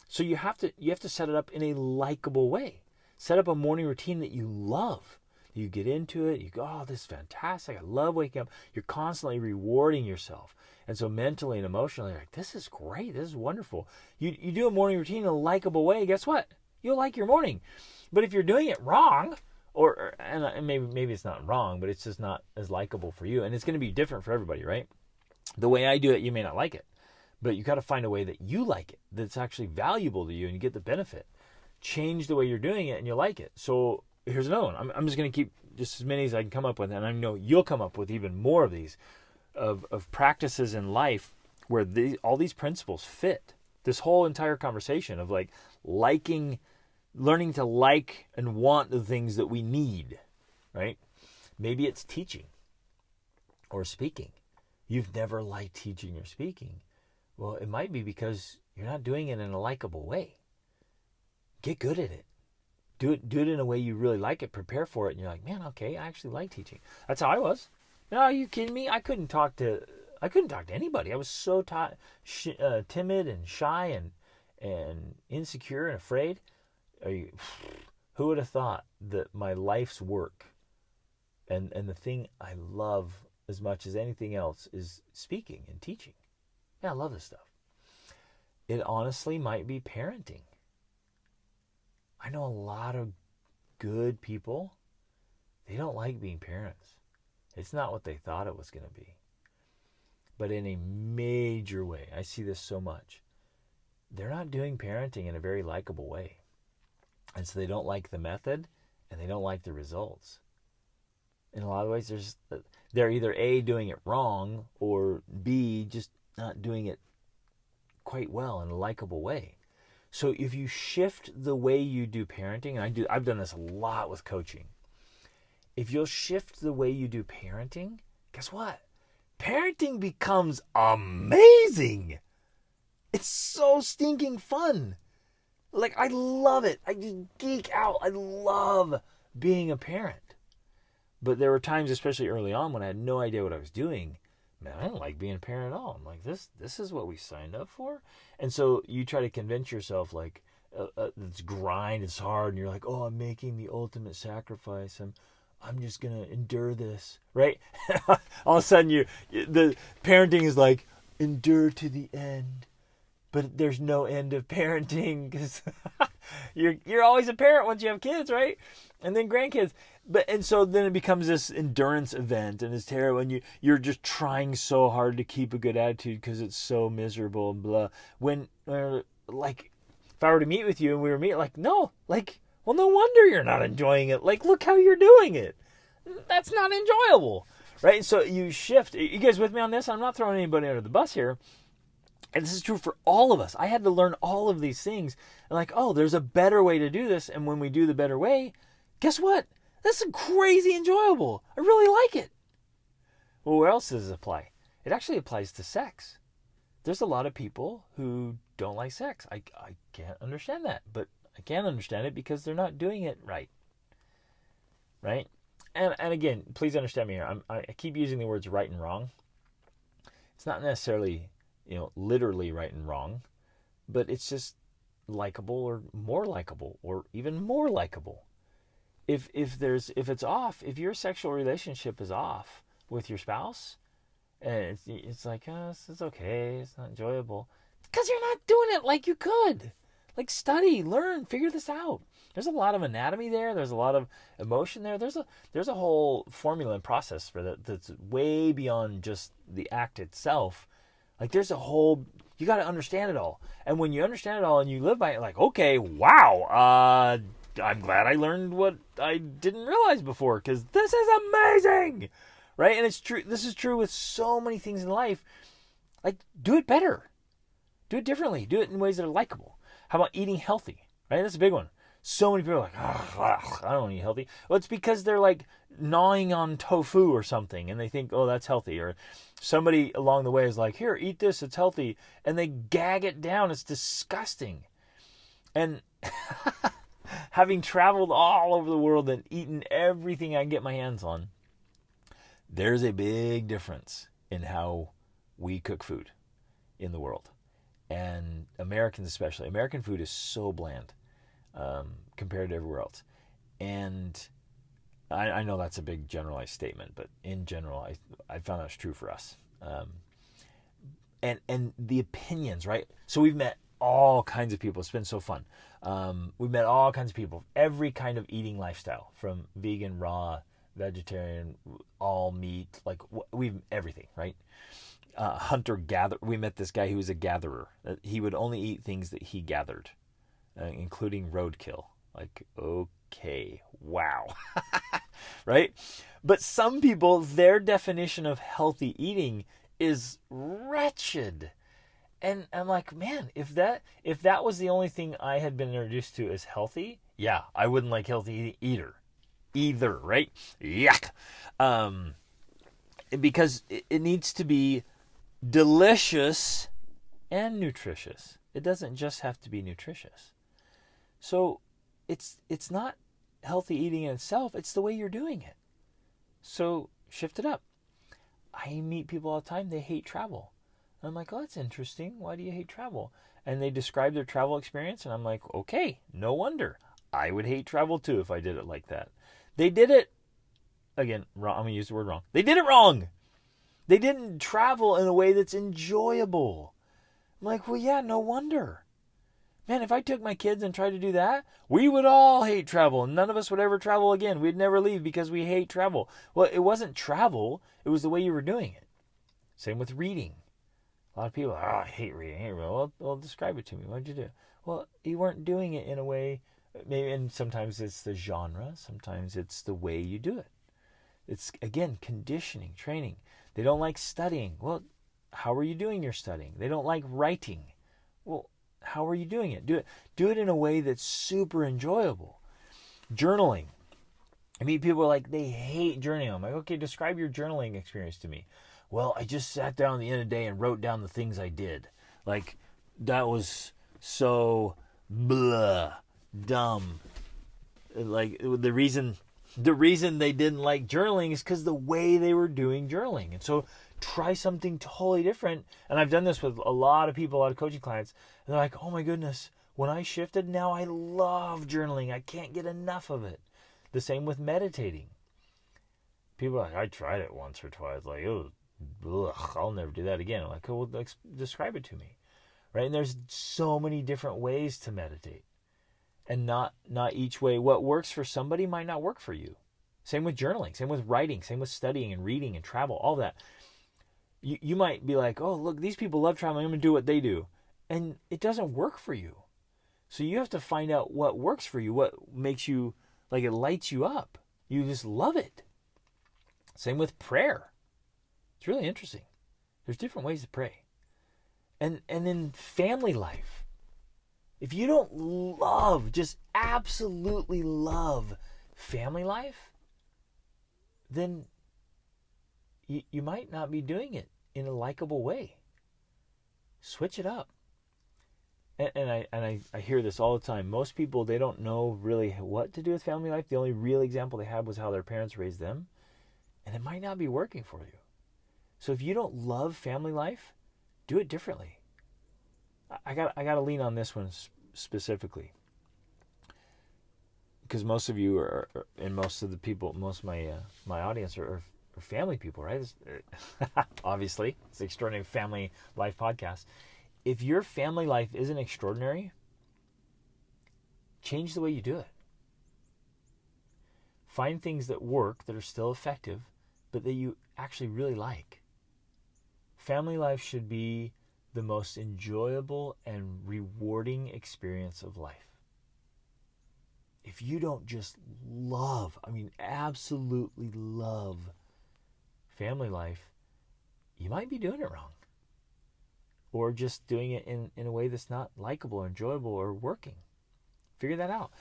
So you have to set it up in a likable way. Set up a morning routine that you love. You get into it, you go, oh, this is fantastic. I love waking up. You're constantly rewarding yourself. And so mentally and emotionally, you're like, this is great. This is wonderful. You do a morning routine in a likable way. Guess what? You'll like your morning. But if you're doing it wrong, and maybe it's not wrong, but it's just not as likable for you. And it's going to be different for everybody, right? The way I do it, you may not like it. But you got to find a way that you like it, that's actually valuable to you and you get the benefit. Change the way you're doing it and you like it. So here's another one. I'm just going to keep just as many as I can come up with, and I know you'll come up with even more of these, of practices in life where all these principles fit. This whole entire conversation of like learning to like and want the things that we need, right? Maybe it's teaching or speaking. You've never liked teaching or speaking. Well, it might be because you're not doing it in a likable way. Get good at it. Do it in a way you really like it. Prepare for it. And you're like, man, okay, I actually like teaching. That's how I was. No, are you kidding me? I couldn't talk to anybody. I was so timid and shy and insecure and afraid. Who would have thought that my life's work and the thing I love as much as anything else is speaking and teaching? Yeah, I love this stuff. It honestly might be parenting. I know a lot of good people, they don't like being parents. It's not what they thought it was going to be. But in a major way, I see this so much. They're not doing parenting in a very likable way. And so they don't like the method and they don't like the results. In a lot of ways, they're either A, doing it wrong, or B, just not doing it quite well in a likable way. So if you shift the way you do parenting, and I've done this a lot with coaching. If you'll shift the way you do parenting, guess what? Parenting becomes amazing. It's so stinking fun. Like, I love it. I just geek out. I love being a parent. But there were times, especially early on, when I had no idea what I was doing. Man, I don't like being a parent at all. I'm like, this is what we signed up for? And so you try to convince yourself, like, it's grind, it's hard, and you're like, oh, I'm making the ultimate sacrifice. I'm just going to endure this, right? All of a sudden, the parenting is like, endure to the end. But there's no end of parenting because you're always a parent once you have kids, right? And then grandkids. And so then it becomes this endurance event, and it's terrible, and you're just trying so hard to keep a good attitude because it's so miserable and blah. When like, if I were to meet with you and we were meeting, like, no, like, well, no wonder you're not enjoying it. Like, look how you're doing it. That's not enjoyable, right? So you shift. You guys with me on this? I'm not throwing anybody under the bus here. And this is true for all of us. I had to learn all of these things. And like, oh, there's a better way to do this. And when we do the better way, guess what? This is crazy enjoyable. I really like it. Well, where else does it apply? It actually applies to sex. There's a lot of people who don't like sex. I can't understand that. But I can understand it because they're not doing it right. Right? And again, please understand me here. I keep using the words right and wrong. It's not necessarily, literally right and wrong, but it's just likable or more likable or even more likable. If it's off, if your sexual relationship is off with your spouse, and it's like, oh, this is okay, it's not enjoyable, Because you're not doing it like you could. Like, study, learn, figure this out. There's a lot of anatomy there. There's a lot of emotion there. There's a whole formula and process for that that's way beyond just the act itself. Like, there's a whole, you got to understand it all. And when you understand it all and you live by it, like, okay, wow, I'm glad I learned what I didn't realize before, because this is amazing, right? And it's true. This is true with so many things in life. Like, do it better. Do it differently. Do it in ways that are likable. How about eating healthy, right? That's a big one. So many people are like, I don't want to eat healthy. Well, it's because they're like gnawing on tofu or something, and they think, oh, that's healthy. Or somebody along the way is like, here, eat this, it's healthy. And they gag it down. It's disgusting. And having traveled all over the world and eaten everything I can get my hands on, there's a big difference in how we cook food in the world. And Americans especially. American food is so bland compared to everywhere else. And I know that's a big generalized statement, but in general, I found that's true for us. And the opinions, right? So we've met all kinds of people. It's been so fun. We've met all kinds of people, every kind of eating lifestyle, from vegan, raw, vegetarian, all meat, like we've everything, right? Hunter-gatherer. We met this guy who was a gatherer. He would only eat things that he gathered, including roadkill. Like, okay, wow. Right? But some people, their definition of healthy eating is wretched. And I'm like, man, if that was the only thing I had been introduced to as healthy, yeah, I wouldn't like healthy either, right? Yuck. Because it needs to be delicious and nutritious. It doesn't just have to be nutritious. So it's not healthy eating in itself, it's the way you're doing it. So shift it up. I meet people all the time, they hate travel. I'm like, oh, that's interesting. Why do you hate travel? And they describe their travel experience, and I'm like, okay, no wonder. I would hate travel too if I did it like that. They did it, again, wrong. I'm going to use the word wrong. They did it wrong. They didn't travel in a way that's enjoyable. I'm like, well, yeah, no wonder. Man, if I took my kids and tried to do that, we would all hate travel. None of us would ever travel again. We'd never leave because we hate travel. Well, it wasn't travel. It was the way you were doing it. Same with reading. A lot of people, I hate reading. Well, describe it to me. What did you do? Well, you weren't doing it in a way, maybe, and sometimes it's the genre. Sometimes it's the way you do it. It's, again, conditioning, training. They don't like studying. Well, how are you doing your studying? They don't like writing. Well, how are you doing it? Do it in a way that's super enjoyable. Journaling. I meet people like, they hate journaling. I'm like, okay, describe your journaling experience to me. Well, I just sat down at the end of the day and wrote down the things I did. Like, that was so blah, dumb. Like, the reason they didn't like journaling is because the way they were doing journaling. And so try something totally different. And I've done this with a lot of people, a lot of coaching clients. And they're like, oh my goodness, when I shifted, now I love journaling. I can't get enough of it. The same with meditating. People are like, I tried it once or twice. Like, oh, ugh, I'll never do that again. I'm like, oh, well, describe it to me. Right? And there's so many different ways to meditate. And not each way. What works for somebody might not work for you. Same with journaling. Same with writing. Same with studying and reading and travel. All that. You might be like, oh, look, these people love traveling. I'm going to do what they do. And it doesn't work for you. So you have to find out what works for you. What makes you, like, it lights you up. You just love it. Same with prayer. It's really interesting. There's different ways to pray. And in family life, if you don't love, just absolutely love family life, then you might not be doing it in a likable way. Switch it up. And I hear this all the time. Most people, they don't know really what to do with family life. The only real example they had was how their parents raised them. And it might not be working for you. So if you don't love family life, do it differently. I got to lean on this one specifically, because most of you are, and most of the people, most of my audience are family people, right? Obviously, it's the Extraordinary Family Life Podcast. if your family life isn't extraordinary, change the way you do it. Find things that work, that are still effective, but that you actually really like. Family life should be the most enjoyable and rewarding experience of life. If you don't just love, absolutely love family life, you might be doing it wrong. Or just doing it in a way that's not likable or enjoyable or working. Figure that out.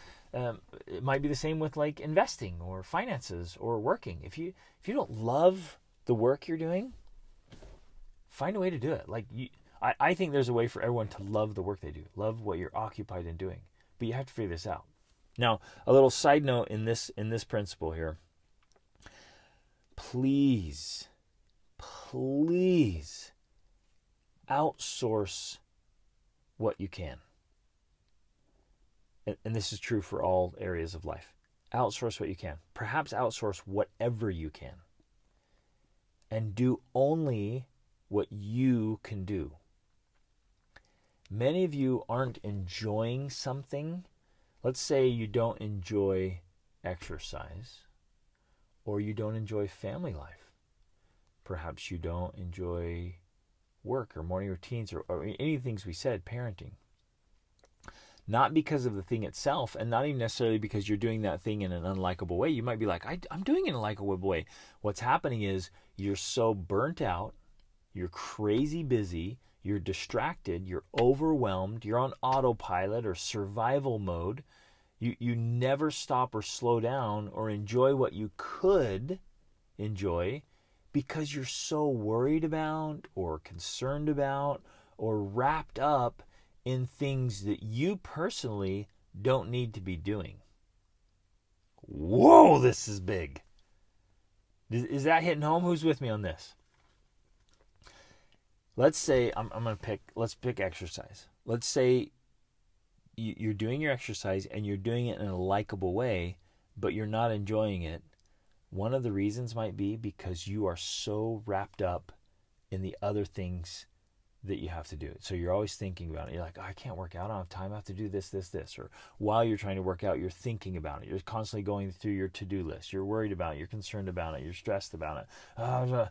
It might be the same with like investing or finances or working. If you don't love the work you're doing, find a way to do it. I think there's a way for everyone to love the work they do, love what you're occupied in doing. But you have to figure this out. Now, a little side note in this principle here. Please outsource what you can. And this is true for all areas of life. Outsource what you can. Perhaps outsource whatever you can. And do only what you can do. Many of you aren't enjoying something. Let's say you don't enjoy exercise, or you don't enjoy family life. Perhaps you don't enjoy work or morning routines or any things we said, parenting. Not because of the thing itself, and not even necessarily because you're doing that thing in an unlikable way. You might be like, I'm doing it in a likable way. What's happening is you're so burnt out, you're crazy busy, you're distracted, you're overwhelmed, you're on autopilot or survival mode. You never stop or slow down or enjoy what you could enjoy because you're so worried about or concerned about or wrapped up in things that you personally don't need to be doing. Whoa, this is big. Is that hitting home? Who's with me on this? Let's say let's pick exercise. Let's say you're doing your exercise and you're doing it in a likable way, but you're not enjoying it. One of the reasons might be because you are so wrapped up in the other things that you have to do. So you're always thinking about it. You're like, I can't work out. I don't have time. I have to do this. Or while you're trying to work out, you're thinking about it. You're constantly going through your to-do list. You're worried about it. You're concerned about it. You're stressed about it.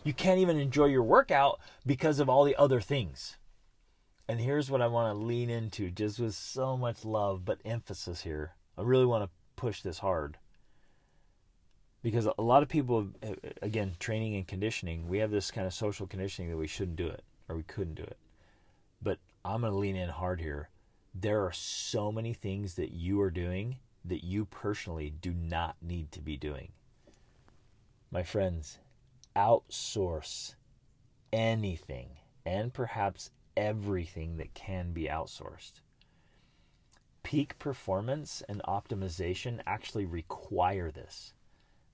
You can't even enjoy your workout because of all the other things. And here's what I want to lean into, just with so much love, but emphasis here. I really want to push this hard. Because a lot of people, again, training and conditioning, we have this kind of social conditioning that we shouldn't do it, or we couldn't do it. But I'm going to lean in hard here. There are so many things that you are doing that you personally do not need to be doing. My friends, outsource anything, and perhaps everything that can be outsourced. Peak performance and optimization actually require this.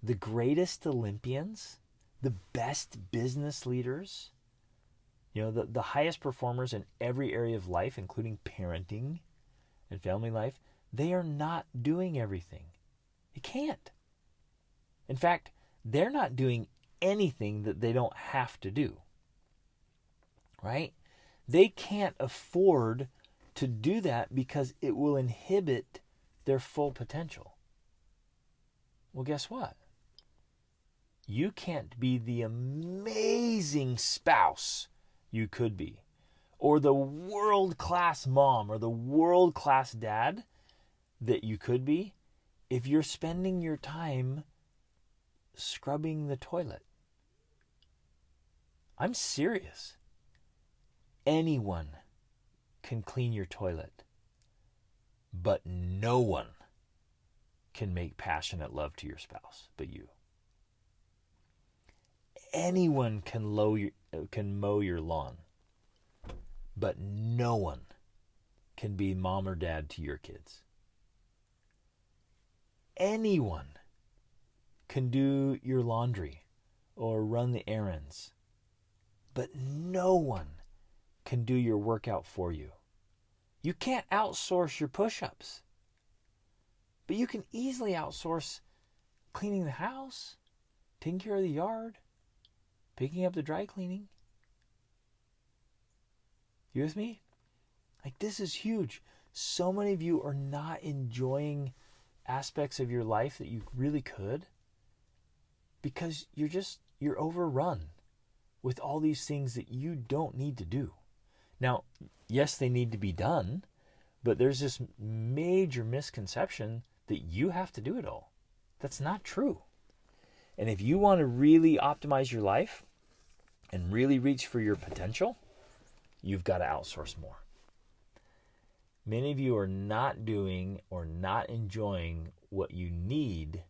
The greatest Olympians, the best business leaders, the highest performers in every area of life, including parenting and family life, they are not doing everything. You can't. In fact, they're not doing anything that they don't have to do. Right? They can't afford to do that because it will inhibit their full potential. Well, guess what? You can't be the amazing spouse you could be, or the world-class mom or the world-class dad that you could be if you're spending your time scrubbing the toilet. I'm serious. Anyone can clean your toilet, but no one can make passionate love to your spouse but you. Anyone can mow your lawn, but no one can be mom or dad to your kids. Anyone can do your laundry or run the errands, but no one can do your workout for you. You can't outsource your push-ups, but you can easily outsource cleaning the house, taking care of the yard, picking up the dry cleaning. You with me? Like, this is huge. So many of you are not enjoying aspects of your life that you really could because you're overrun with all these things that you don't need to do. Now, yes, they need to be done, but there's this major misconception that you have to do it all. That's not true. And if you want to really optimize your life and really reach for your potential, you've got to outsource more. Many of you are not doing or not enjoying what you need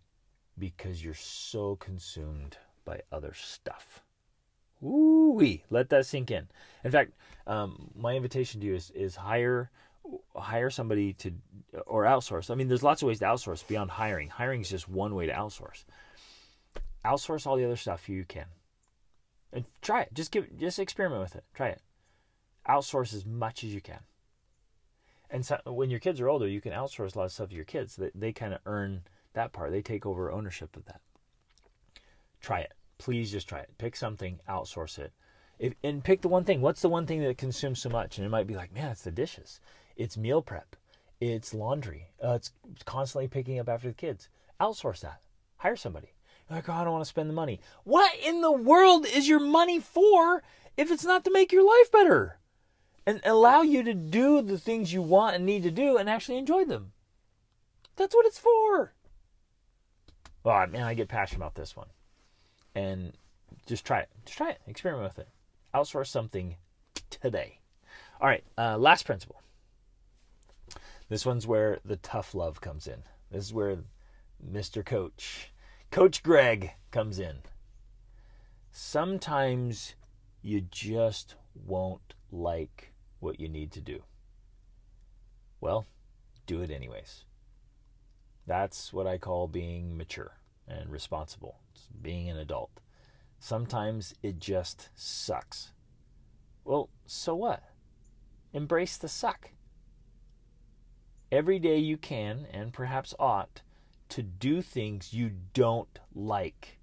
because you're so consumed by other stuff. Ooh-wee, let that sink in. In fact, my invitation to you is hire somebody to, or outsource. I mean, there's lots of ways to outsource beyond hiring. Hiring is just one way to outsource. Outsource all the other stuff you can, and try it. Just experiment with it. Try it. Outsource as much as you can. And so when your kids are older, you can outsource a lot of stuff to your kids. They kind of earn that part. They take over ownership of that. Try it. Please just try it. Pick something, outsource it. And pick the one thing. What's the one thing that consumes so much? And it might be like, man, it's the dishes. It's meal prep. It's laundry. It's constantly picking up after the kids. Outsource that. Hire somebody. You're like, oh, I don't want to spend the money. What in the world is your money for if it's not to make your life better? And allow you to do the things you want and need to do and actually enjoy them. That's what it's for. Oh, man, I get passionate about this one. And just try it. Just try it. Experiment with it. Outsource something today. All right, last principle. This one's where the tough love comes in. This is where Mr. Coach Greg comes in. Sometimes you just won't like what you need to do. Well, do it anyways. That's what I call being mature and responsible. It's being an adult. Sometimes it just sucks. Well, so what? Embrace the suck. Every day you can, and perhaps ought, to do things you don't like,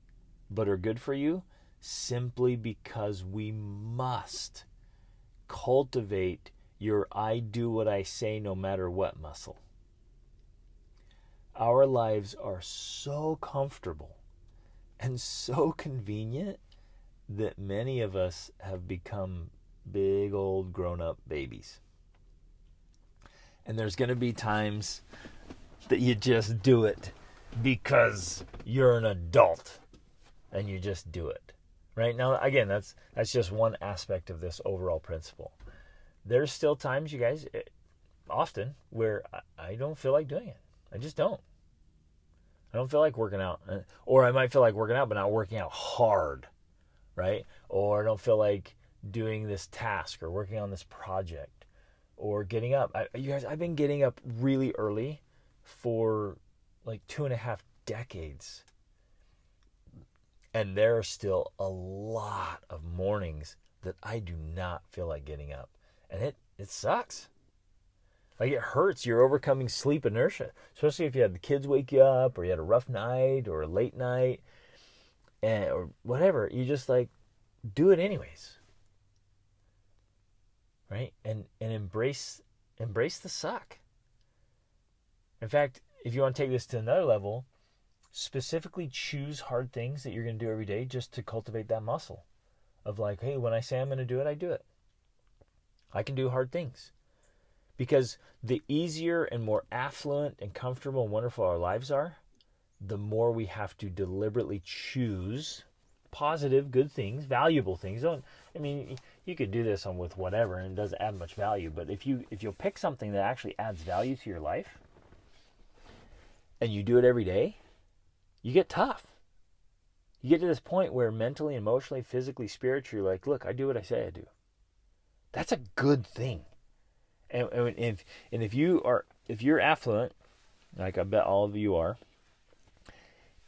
but are good for you, simply because we must cultivate your I do what I say no matter what muscle. Our lives are so comfortable and so convenient that many of us have become big old grown-up babies. And there's going to be times that you just do it because you're an adult and you just do it. Right? Now, again, that's just one aspect of this overall principle. There's still times, you guys, often, where I don't feel like doing it. I just don't. I don't feel like working out. Or I might feel like working out, but not working out hard. Right? Or I don't feel like doing this task or working on this project or getting up. You guys, I've been getting up really early for like 2.5 decades. And there are still a lot of mornings that I do not feel like getting up. And it sucks. Like, it hurts. You're overcoming sleep inertia. Especially if you had the kids wake you up, or you had a rough night, or a late night, or whatever. You just, like, do it anyways. Right? And embrace the suck. In fact, if you want to take this to another level, specifically choose hard things that you're going to do every day just to cultivate that muscle of like, hey, when I say I'm going to do it, I do it. I can do hard things. Because the easier and more affluent and comfortable and wonderful our lives are, the more we have to deliberately choose positive, good things, valuable things. You could do this with whatever and it doesn't add much value, but if you'll pick something that actually adds value to your life and you do it every day, you get tough. You get to this point where mentally, emotionally, physically, spiritually, you're like, look, I do what I say I do. That's a good thing. And if you're affluent, like I bet all of you are,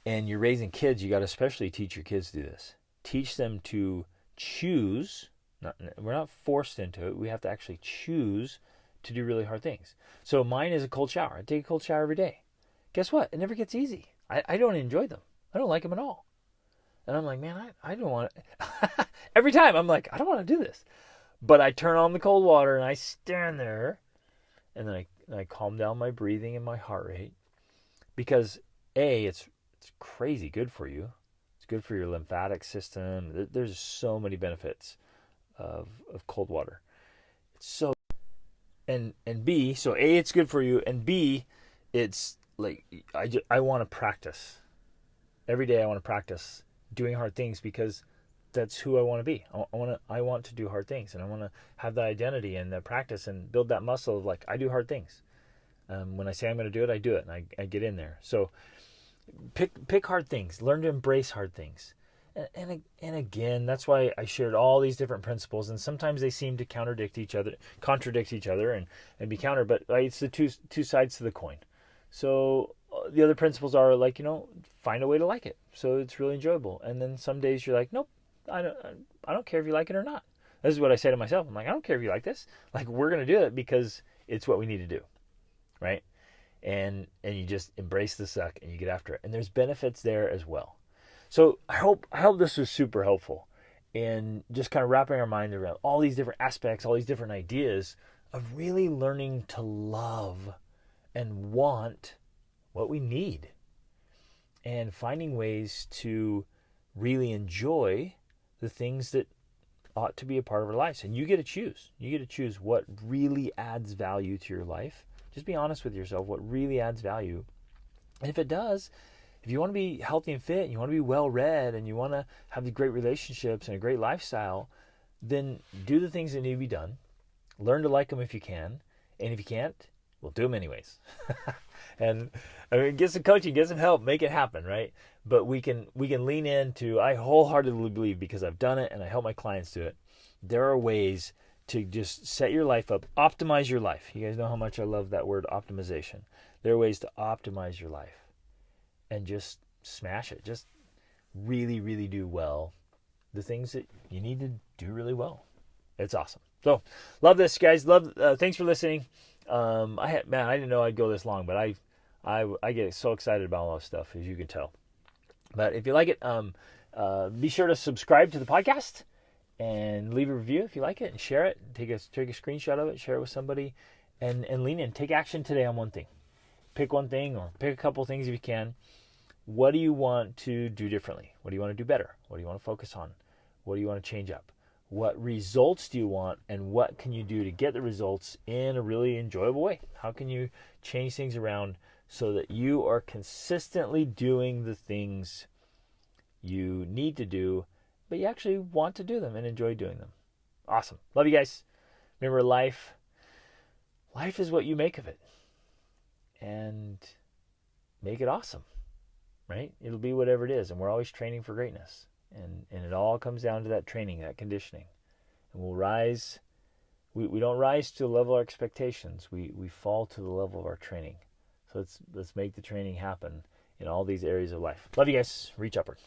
and you're raising kids, you got to especially teach your kids to do this. Teach them to choose. We're not forced into it. We have to actually choose to do really hard things. So mine is a cold shower. I take a cold shower every day. Guess what? It never gets easy. I don't enjoy them. I don't like them at all. And I'm like, man, I don't want to. Every time I'm like, I don't want to do this. But I turn on the cold water and I stand there, and then I calm down my breathing and my heart rate, because it's crazy good for you. It's good for your lymphatic system. There's so many benefits of cold water. It's so, and B, so A, it's good for you, and B, it's like I want to practice every day. I want to practice doing hard things, because that's who I want to be. I want to do hard things, and I want to have that identity and that practice and build that muscle of, like, I do hard things. When I say I'm going to do it, I do it, and I get in there. So pick hard things. Learn to embrace hard things. And again, that's why I shared all these different principles, and sometimes they seem to contradict each other, and be counter. But it's the two sides to the coin. So the other principles are, like, find a way to like it, so it's really enjoyable. And then some days you're like, nope, I don't care if you like it or not. This is what I say to myself. I'm like, I don't care if you like this. Like, we're gonna do it because it's what we need to do, right? And you just embrace the suck and you get after it. And there's benefits there as well. So I hope this was super helpful in just kind of wrapping our mind around all these different aspects, all these different ideas of really learning to love and want what we need, and finding ways to really enjoy the things that ought to be a part of our lives. And you get to choose. You get to choose what really adds value to your life. Just be honest with yourself, what really adds value. And if it does, if you want to be healthy and fit, and you want to be well-read, and you want to have great relationships and a great lifestyle, then do the things that need to be done. Learn to like them if you can. And if you can't, well, do them anyways. And I mean, get some coaching, get some help, make it happen, right? But we can lean into, I wholeheartedly believe, because I've done it and I help my clients do it, there are ways to just set your life up, optimize your life. You guys know how much I love that word, optimization. There are ways to optimize your life and just smash it. Just really, really do well the things that you need to do really well. It's awesome. So, love this, guys. Thanks for listening. I didn't know I'd go this long, but I get so excited about all this stuff, as you can tell. But if you like it, be sure to subscribe to the podcast and leave a review if you like it, and share it. Take a screenshot of it, share it with somebody, and lean in. Take action today on one thing. Pick one thing, or pick a couple things if you can. What do you want to do differently? What do you want to do better? What do you want to focus on? What do you want to change up? What results do you want, and what can you do to get the results in a really enjoyable way? How can you change things around so that you are consistently doing the things you need to do, but you actually want to do them and enjoy doing them? Awesome. Love you guys. Remember, life is what you make of it. And make it awesome, right? It'll be whatever it is. And we're always training for greatness. And it all comes down to that training, that conditioning. And we'll rise. We don't rise to the level of our expectations. We fall to the level of our training. So let's make the training happen in all these areas of life. Love you guys. Reach upward.